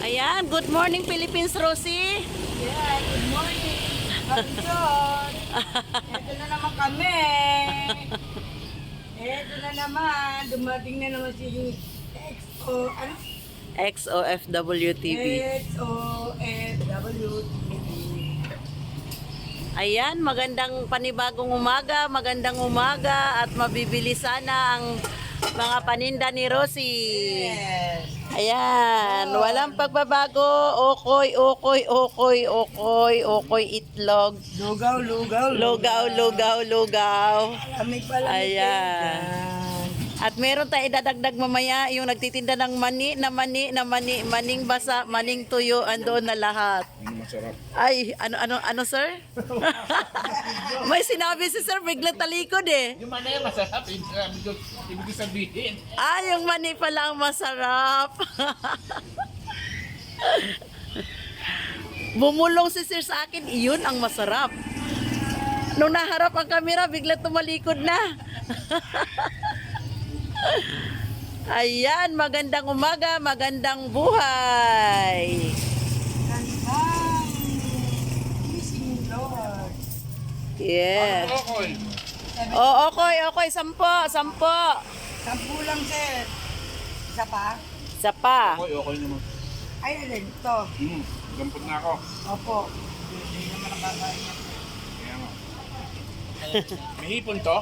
Ayan, good morning Philippines, Rosie. Yeah, good morning. Kapitson. Ito na naman kami. Ito na naman. Dumating na naman si XO, ano? XOFW TV. XOFW TV. Ayan, magandang panibagong magandang umaga at mabibili sana ang mga paninda ni Rosie. Yes. Ayan, walang pagbabago. Okoy itlog. Lugaw. Lugaw. Lamig pala. Ayan. At meron tayong idadagdag mamaya yung nagtitinda ng maning basa, maning tuyo, andoon na lahat. Masarap. Ay, ano sir? May sinabi si sir, bigla talikod eh. Yung manay masarap, ibig sabihin. Ah, yung mani pala ang masarap. Bumulong si sir sa akin, iyon ang masarap. Nung naharap ang kamera, bigla tumalikod na. Ayan, magandang umaga, magandang buhay. Yeah. Okoy. Oh, okay, sampo. 10 lang, sir. Isa pa? Isa pa. Okay naman. Ay, alin. Ito. Dampot na ako. Opo. Hindi naman nakakain. Kaya nga. May hipon to?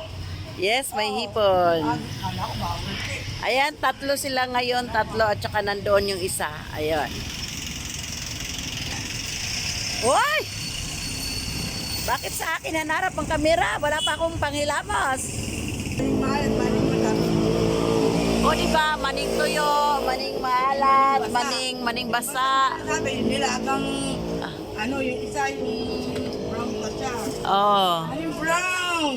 Yes, may hipon. Kala ko bawal eh. Ayan, 3 sila ngayon, 3 at saka nandoon yung isa. Ayun. Uy! Bakit sa akin hanarap ang kamera? Wala pa akong panghilamos. Maling madami. O diba, maning tuyo, maning maalat, maning basa. Sabi nila hanggang ano yung isa yung brown pa siya. Oh. Ano yung brown?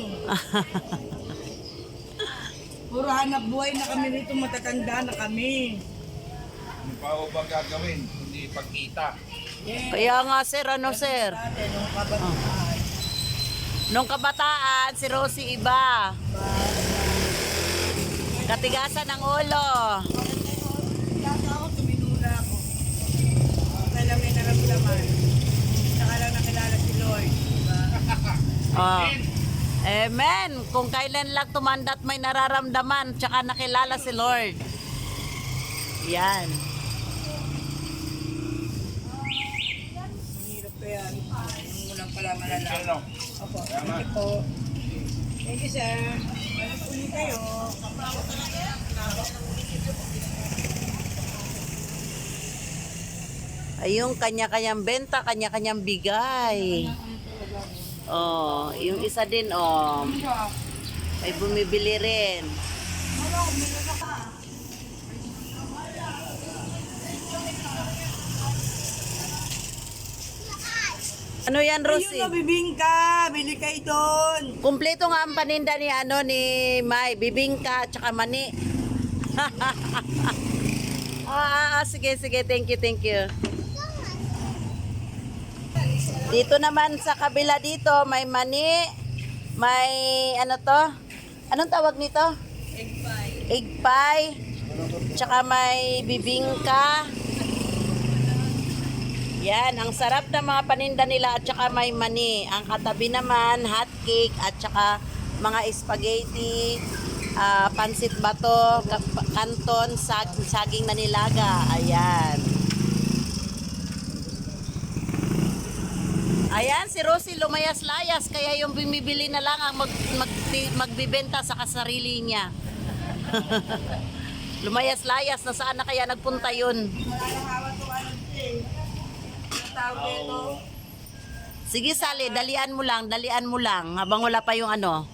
Puro hanap buhay na kami rito, matatanda na kami. Ano pa o ba gagawin? Hindi pagkita. Yeah. Kaya nga sir, ano sir? Dati nung kabataan. Nung kabataan, si Rosie iba. Katigasan ng ulo. Kaya ako, tuminula ako. Okay lang may naramdaman. Saka lang nakilala si Lloyd. Diba? Oh. Amen. Kung kailan lang tumandat may nararamdaman, tsaka nakilala si Lord. Yan. Mahirap pa yan. Yung unang pala malala. Ano? Opo, thank you po. Thank you, sir. Balik ulit kayo. Ay, yung kanya-kanyang benta, kanya-kanyang bigay. Oh, yung isa din, oh. May bumibili rin. Ano yan, Ayun Rosie? na, bibingka. Bili kayo doon. Kumpleto nga ang paninda ni ni May, bibingka at saka mani. Sige, thank you. Dito naman sa kabila dito, may mani, may ano to? Anong tawag nito? Egg pie. Tsaka may bibingka. Yan, ang sarap ng mga paninda nila at saka may mani. Ang katabi naman, hot cake at saka mga spaghetti, pansit bato, kanton, saging na nilaga. Ayan. Ayan, si Rosie lumayas-layas, kaya yung bumibili na lang ang magbibenta sa kasarili niya. Lumayas-layas, nasaan na kaya nagpunta yun? Sige, Sally, dalian mo lang. Habang wala pa yung ano.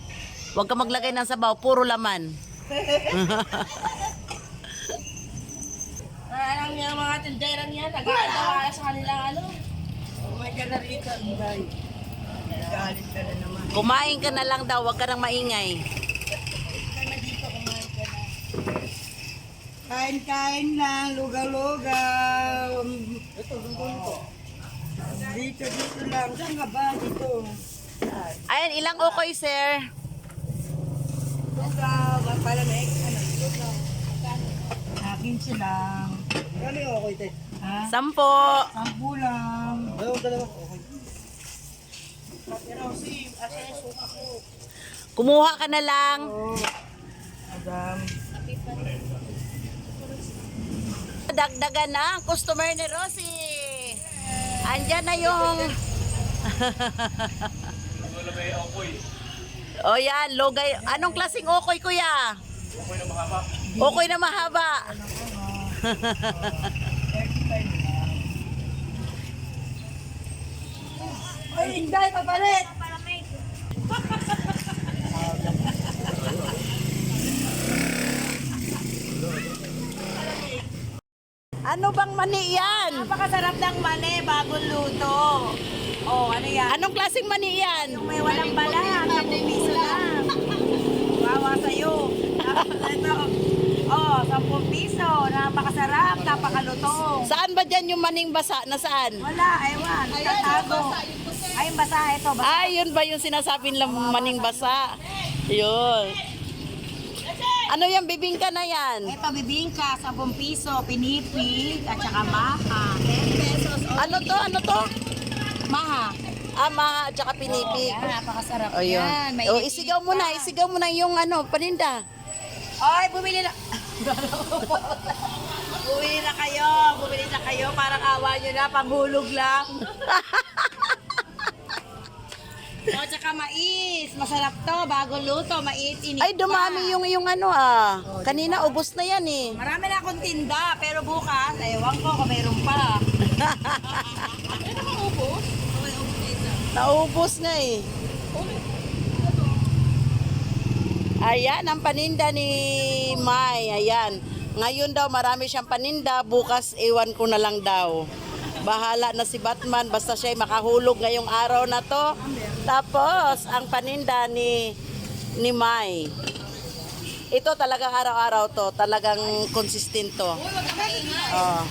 Huwag ka maglagay ng sabaw, puro laman. Alam niya mga tinderang yan, nag-aalawa sa kanilang ano. May ka na rito, Inday. Galit ka na naman. Kumain ka na lang daw, huwag ka nang maingay. Ka na dito, kumain ka na. Kain-kain lang, lugaw-lugaw. Ito, lugaw. Dito lang. Saan nga ba? Dito. Ayan, ilang okoy, sir? Lugaw. Pala na ano? Lugaw. Akin silang. Kami okay, te. Ha? 10. 10 lang. Kumuha ka na lang. Madam. Dagdagan na ang customer ni Rosie. Andyan na yung... O yan, logay. Anong klaseng okoy, kuya? Okoy na mahaba. Okoy na mahaba. Ay, Inday, papalit! Ano bang mani yan? Napakasarap ng mani, bagong luto. Oh, ano yan? Anong klaseng mani yan? Yung may walang bala, 10 piso lang. Wawa sa'yo. Ito, oh, 10 piso. Napakasarap, napakalutong. Saan ba dyan yung maning basa? Nasaan? Wala, ewan. Tatago. Ay, basa ito. Basa. Ay, yun ba yung sinasabi nilang maning basa? Yun. Ano yung bibingka na yan? Ito, bibingka, 10 piso, pinipig, at saka maha. 10 pesos. Ano to? Ano to? Maha. Ama, tsaka pinipig. Yan, napakasarap O yun. yan. May O, isigaw mo na. Isigaw mo na yung ano, paninda. Ay, bumili na. Bumili na kayo. Bumili na kayo. Parang awa nyo na. Panghulog lang. O, tsaka mais. Masarap to. Bagong luto. Mais, init Ay, dumami yung ano ah. Kanina, ubos na yan eh. Marami na akong tinda. Pero bukas, ewan ko kung mayroon pa. Ano naman ubos? Okay, ubos dito. Naubos nga eh. Ayan, ang paninda ni May. Ayan. Ngayon daw, marami siyang paninda. Bukas, iwan ko na lang daw. Bahala na si Batman. Basta siya'y makahulog ngayong araw na to. Tapos, ang paninda ni May. Ito talagang araw-araw to. Talagang consistent to. Oh.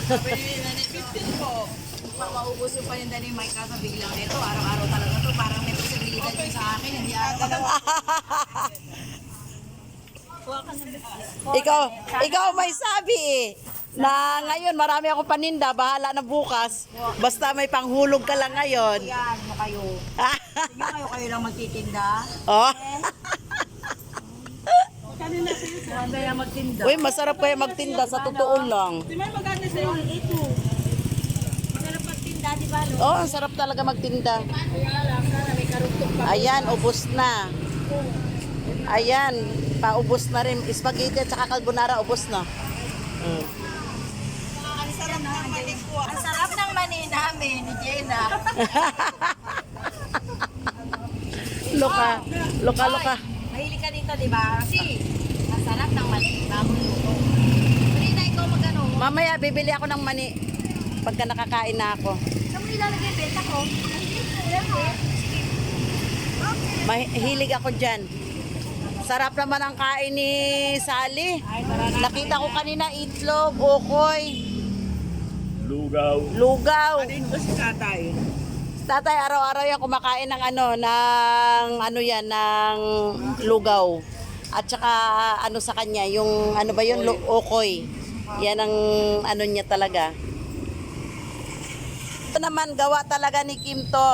Sabi ni 15 po. Maubos yung paninda ni Mike kasi biglang ito. Araw-araw talaga to. Parang may posibilidad yun sa akin. Hindi araw-araw. Ikaw may sabi eh. Na ngayon marami akong paninda, bahala na bukas. Basta may panghulog ka lang ngayon. Yan mo kayo. Tingnan kayo lang magtitinda. Oh. Maganda yung magtinda. Uy, masarap kaya magtinda sa totoo lang. Di ba maganda sa'yo? Ito. Masarap magtinda, di ba? Oh, ang sarap talaga magtinda. Kaya lang, sana may karugtong pa. Ayan, ubos na. Ayan, paubos na rin. Spaghetti at saka carbonara, ubos na. Mm. Ang sarap ng mani ko. Ang sarap ng mani namin ni Jenna. Loka, loka. Mahilig ka dito, di ba? Kasi, ang sarap ng mani. Bagong luto. Pwede na ikaw magano. Mamaya, bibili ako ng mani. Pagka nakakain na ako. Saan mo ilalagay benta ko? Mahilig ako dyan. Sarap naman ang kain ni Sally. Nakita ko kanina itlog, okoy, lugaw. Ano ba si tatay? Tatay, araw-araw yan kumakain ng ng lugaw. At saka ano sa kanya, yung ano ba yun, okoy. Yan ang ano niya talaga. Ito naman, gawa talaga ni Kim to.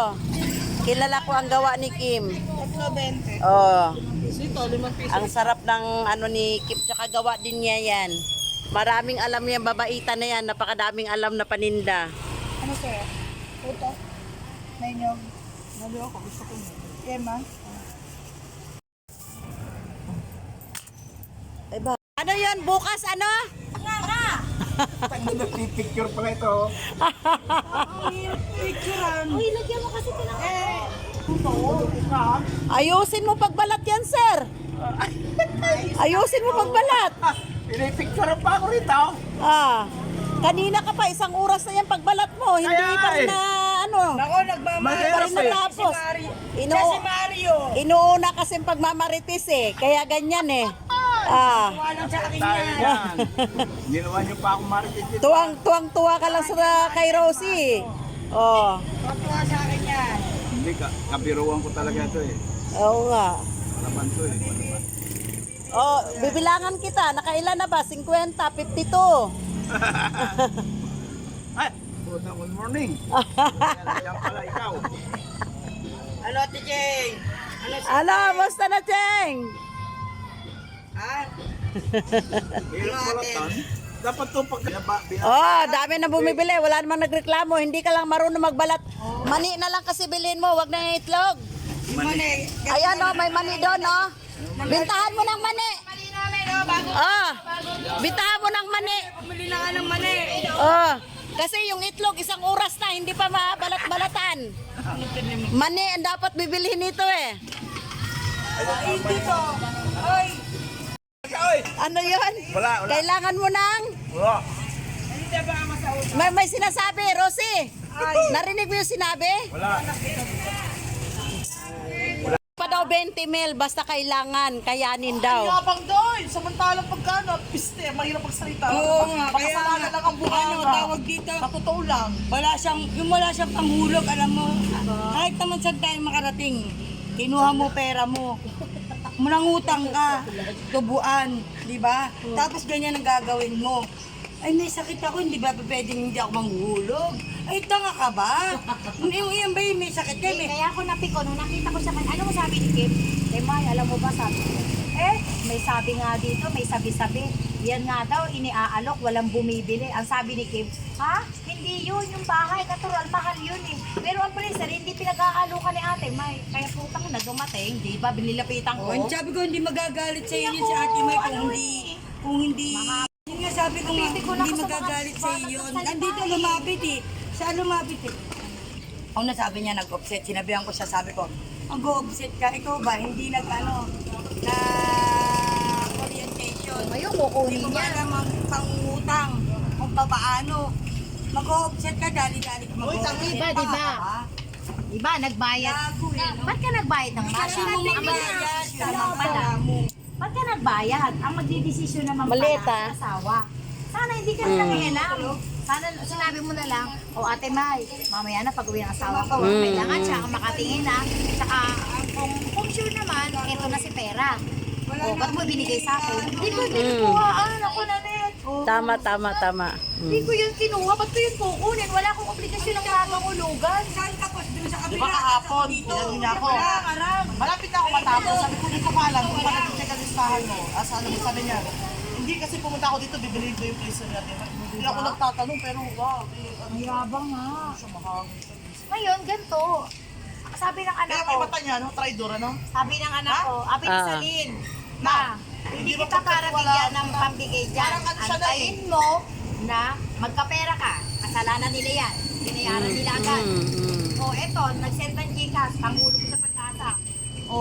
Kilala ko ang gawa ni Kim. 3.20. Oh. Sito, 5 piso. Ang sarap ng ano ni Kim, tsaka gawa din niya yan. Maraming alam yan, babaitan na yan, napakadaming alam na paninda. Ano sir? Puto? May nyog. Nalo ako, gusto ko mo. Yema? Ay ba? Ano yan? Bukas ano? Nga! Picture pala ito. Picturean. Uy, lagyan mo kasi tinakot. Ayusin mo pagbalat yan, sir. Ayusin mo pagbalat. Pinipicture pa ako rito. Ah, kanina ka pa, 1 oras na yan pagbalat mo. Hindi Kaya pa eh. na ano. Ako, nagmamahal. Hindi pa rin natapos. Siya si Mario. Inuuna kasi pagmamaritis eh. Kaya ganyan eh. Ah. Walang sa akin Tayo yan. yan. Ginawa niyo pa akong marites dito. Tuwang-tuwa ka lang sa kay Rosie. Oh. Patuwa sa akin yan. Hindi, kabiruan ko talaga ito eh. Oo nga. Malaman to eh. Malaman. Oh, bibilangan kita. Nakailan na ba? 50, 52. Ay, good morning. Yan pala ikaw. Ano, Ate Jeng? Ano, Ano, basta na, Cheng? ha? Hirap balatan. Dapat to pag Oh, dami na bumibili. Wala namang nagreklamo. Hindi ka lang marunong magbalat. Mani na lang kasi bilhin mo. Wag na yung itlog. Mani. Ayan, oh, may mani doon, oh. Bintahan mo ng mani. Mani namin, oh, bago. Oh, bintahan mo ng mani. Pumili na nga ng mani. Oh, kasi yung itlog, isang oras na, hindi pa mabalat-balatan. Mani ang dapat bibilhin nito eh. Ay, dito. Oy. Ano yun? Wala. Kailangan mo ng... Wala. Hindi ba masaot? May sinasabi, Rosie. Ay. Narinig mo yung sinabi? Wala. Pa daw 20 mil, basta kailangan, kayanin daw. Yabang doon, samantalang pagkano, piste, mahirap magsalita. Oo nga, kaya Makasalanan nga. lang ang buhay Ano, nga. tawag dito? Sa totoo lang. Wala siyang panghulog, alam mo. Kahit naman saan tayo makarating, kinuha mo pera mo. Manangutang ka, tubuan, di ba? Tapos ganyan ang gagawin mo. Ay, may sakit ako, hindi ba pwedeng hindi ako manghuhulog? Ay, tanga ka ba? Yung ba yung may sakit ka? May... Kaya ako napiko, nung nakita ko siya, ano mo sabi ni Kim? May, alam mo ba sabi ko? May sabi nga dito, may sabi-sabi. Yan nga daw, iniaalok, walang bumibili. Ang sabi ni Kim, ha? Hindi yun, yung bahay, natural, mahal yun eh. Pero ang freezer, hindi pinag-aalokan ni ate, may. Kaya putang na dumating, di ba? Binilapitan ko. Oh, sabi ko, hindi magagalit sa iyo yun si Ate May kung hindi, yun nga sabi ko nga, Titik ko na hindi ako sa magagalit sa mga iyo. salita Nandito eh. lumapit eh. Saan lumapit eh? Ang nasabi niya, nag-offset. Sinabihan ko siya, sabi ko, mag-offset ka. Ikaw ba, hindi nag-ano, na orientation. Ngayon, Hindi kukunin mo ba niya. alam ang pangutang, kung papaano. Mag-offset ka, dali-dali ka mag-offset. diba, Tanga diba? ka ba? Diba, nagbayad. Gago eh, no? Ba't ka nagbayad ng Kasi mali? mo Ang magbayad, naman pala. mo. Ba't ka nagbayad? Ang magdidesisyon naman Maliit, pala ah. sa asawa. Sana hindi ka nila kailangan. Sana sinabi mo na lang, Ate May, mamaya na pag-uwi ng asawa ko, kailangan siya ang makatingin na. Tsaka kung sure naman, ito na si pera. O, ba't mo binigay sa akin? Hindi ko kinukuhaan ako na net. Tama. Hindi ko yun kinuha, ba't ko yun kukunin? Wala akong obligasyon ng kakangulugan. Saan tapos dun sa Di kabila? ba kahapon, pinagin niya ako. Malapit na ako matapos. Sabi ko, dito ka alam kung paano check ang listahan mo. Alam mo, sabi niya, hindi kasi pumunta ako dito, bibiliin ko yung place natin. Hindi ako nagtatanong, pero wow. Ang yabang nga. Siya mahangin. Ngayon, ganito. Sabi ng anak Kaya ko, may mata niya, no? Traidor, ano? sabi ng anak ko, abi ni Ah. Salin, ma, hindi Hindi kita mo para pagkatiwalaan bigyan ng na- pambigay dyan. Parang ano siya na Antayin mo na magkapera ka. Kasalanan nila yan. Binayaran nila agad. O eto, nag-send ng Gcash, panghulog ko sa pag-asa. O,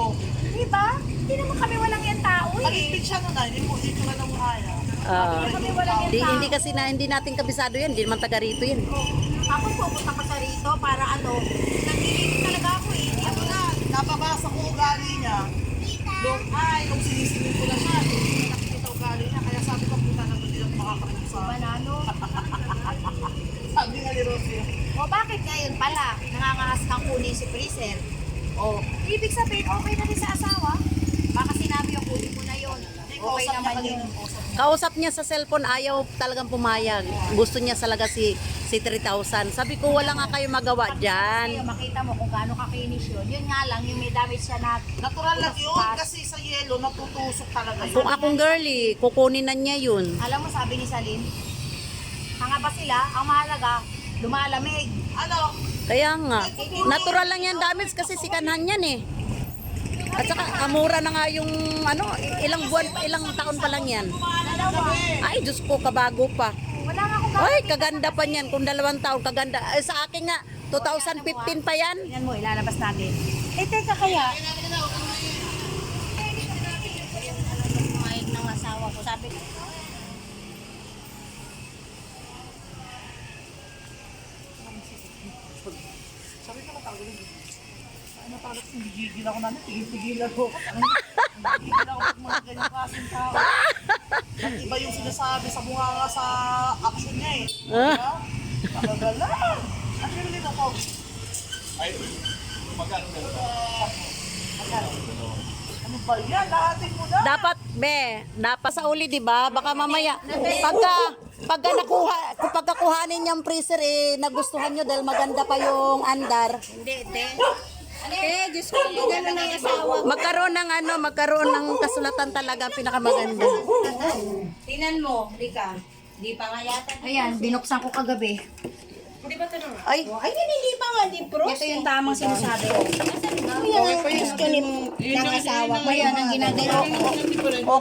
di ba? Hindi naman kami walang yan tao eh. Maligpit siya nun, hindi mo dito na namuhaya. Hindi kami walang yan tao. Hindi kasi hindi natin kabisado yan. Hindi naman taga rito yan. Ako pupunta pa sa rito para ano, nagiging talaga ako eh. Hindi ako na. Napabasa ko ugali niya. Nung sinisingin ko na siya, hindi nakikita ugali niya. Kaya sabi ko, puta na hindi ako makakarinig sa Banano. sabi nga ni Rosie. O bakit ngayon pala nangangahas kang kunin si freezer? O, ibig sabihin okay na rin sa asawa. Baka sinabi yung kunin mo na yun. Okay naman yun. Kausap niya sa cellphone, ayaw talagang pumayag. Gusto niya talaga si 3,000. Sabi ko, wala nga kayo magawa Kaya dyan. makita mo kung gaano kakinis yun. Yun nga lang, yung may damage siya na Natural lang yun kasi sa yelo natutusok talaga yun. Kung akong girly, kukunin na niya yun. alam mo sabi ni Salin, hanga ba sila? Ang mahalaga, lumalamig. Ano? Kaya nga, natural lang yan damage kasi sikanhan yan eh. At saka, kamura na nga yung ilang buwan, ilang taon pa lang yan. Dalawa. Ay, Diyos ko, kabago pa. Wala nga akong Ay, kaganda pa niyan. Kung 2 taon, kaganda. Ay, sa akin nga, 2015 pa yan. Tingnan mo, ilalabas natin. Eh, teka kaya. Kumain ng asawa ko. Sabi ko, Sabi ko matanggalin. Ano parang tigil ako namin, tigil ako. Tigil ako pag mga ganyan klaseng tao. At iba yung sinasabi sa bunganga sa action niya eh. Diba? Magagalang. Actually, ako. Ay, magkano na Ano ba yan? Lahatin mo na. Dapat, dapat sa uli, di ba? Baka mamaya, Kapag kuhanin niyang freezer nagustuhan niyo dahil maganda pa yung andar. Hindi, te. Diyos ko, gano'n na yung asawa. Magkaroon ng kasulatan talaga pinakamaganda. Tinan mo, Rika. Di pa nga yata. Ayan, binuksan ko kagabi. Ay, hindi pa nga, di pros. Ito yung tamang sinasabi ko. Yan ang gusto ng asawa ko. Yan ang ginagawa ko.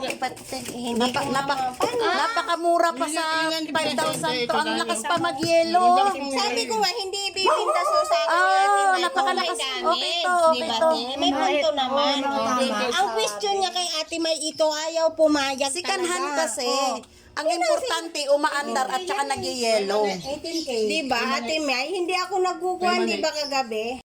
okay pa. Napakamura pa sa 5,000 to. Ang lakas pa mag-yelo. Sabi ko nga, hindi ibibinta sa akin napakalakas. Okay to. May punto naman. Ang question niya kay Ate May, ito ayaw pumayag Second hand talaga. kasi. Ang importante, umaandar at saka nag-yelo. Di ba, Ate May? Hindi ako nagkukuhan, di ba kagabi?